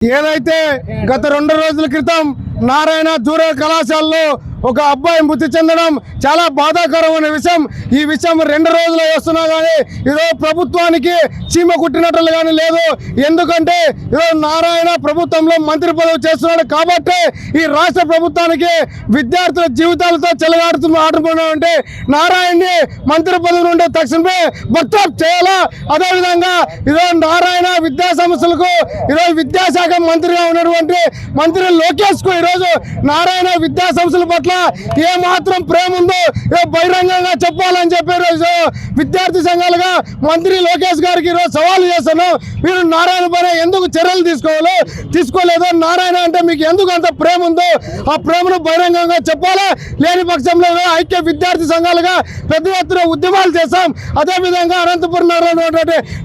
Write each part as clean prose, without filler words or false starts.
ఏదైతే గత 2 రోజుల క్రితం నారాయణ జూనియర్ కళాశాలలో ఒక అబ్బాయి మృతి చెందడం చాలా బాధాకరమైన విషయం. ఈ విషయం 2 రోజులు వస్తున్నా కానీ ఈరోజు ప్రభుత్వానికి చీమ కుట్టినట్లు కానీ లేదు. ఎందుకంటే ఈరోజు నారాయణ ప్రభుత్వంలో మంత్రి పదవి చేస్తున్నాడు కాబట్టి ఈ రాష్ట్ర ప్రభుత్వానికి విద్యార్థుల జీవితాలతో ఆడుతున్నామంటే నారాయణని మంత్రి పదవి నుండి తక్షణమే బర్తాప్ చేయాలా. అదేవిధంగా ఈరోజు నారాయణ విద్యా సంస్థలకు ఈరోజు విద్యాశాఖ మంత్రిగా ఉన్నటువంటి మంత్రి లోకేష్ కు ఈరోజు నారాయణ విద్యా సంస్థల పట్ల ఏ మాత్రం ప్రేమ ఉందో బహిరంగంగా చెప్పాలని చెప్పి విద్యార్థి సంఘాలుగా మంత్రి లోకేష్ గారికి ఈరోజు సవాల్ చేస్తాను. మీరు నారాయణ పైన ఎందుకు చర్యలు తీసుకోలేదు? నారాయణ అంటే మీకు ఎందుకు అంత ప్రేమ ఉందో ఆ ప్రేమను బహిరంగంగా చెప్పాలా. లేని పక్షంలో ఐక్య విద్యార్థి సంఘాలుగా పెద్ద ఎత్తున ఉద్యమాలు చేస్తాం. అదేవిధంగా అనంతపురం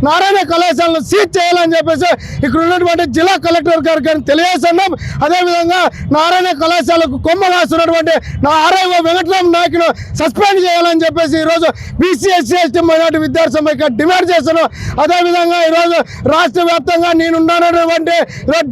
నారాయణ కళాశాలను సీజ్ చేయాలని చెప్పేసి ఇక్కడ ఉన్నటువంటి జిల్లా కలెక్టర్ గారికి తెలియజేస్తున్నాం. అదేవిధంగా నారాయణ కళాశాలకు కొమ్మ కాస్తున్నటువంటి నా ఆర్ఐఓ వెంకటరామ నాయకును సస్పెండ్ చేయాలని చెప్పేసి ఈరోజు బీసీ ఎస్సీ ఎస్టీ మైనార్టీ విద్యార్థి సమైక్య డిమాండ్ చేస్తున్నాం. అదేవిధంగా ఈరోజు రాష్ట్ర వ్యాప్తంగా నేనున్నానటువంటి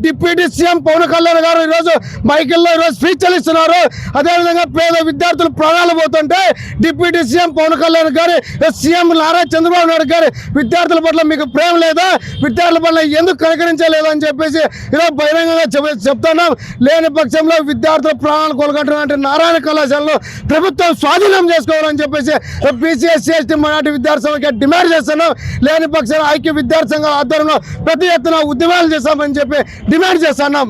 డిప్యూటీ సీఎం పవన్ కళ్యాణ్ గారు ఈరోజు మైకిల్లో ఈరోజు స్పీచ్లు ఇస్తున్నారు. అదేవిధంగా పేద విద్యార్థులు ప్రాణాలు పోతుంటే డిప్యూటీ సీఎం పవన్ కళ్యాణ్ గారి సీఎం నారా చంద్రబాబు నాయుడు గారి విద్యార్థుల పట్ల మీకు ప్రేమ లేదా? విద్యార్థుల పట్ల ఎందుకు కనికరించలేదు అని చెప్పేసి ఈరోజు బహిరంగంగా చెప్తున్నాం. లేని పక్షంలో విద్యార్థుల ప్రాణాలు కోలుకుంటున్నటువంటి నారాయణ కళాశాలలో ప్రభుత్వం స్వాధీనం చేసుకోవాలని చెప్పేసి బీసీ ఎస్సీ ఎస్టీ మైనార్టీ విద్యార్థి సమైక్య డిమాండ్ చేస్తున్నాం. లేని పక్షంలో ఐక్య విద్యార్థి సంఘాల ఆధ్వర్యంలో పెద్ద ఎత్తున ఉద్యమాలు చేస్తామని చెప్పి డిమాండ్ చేస్తున్నాం.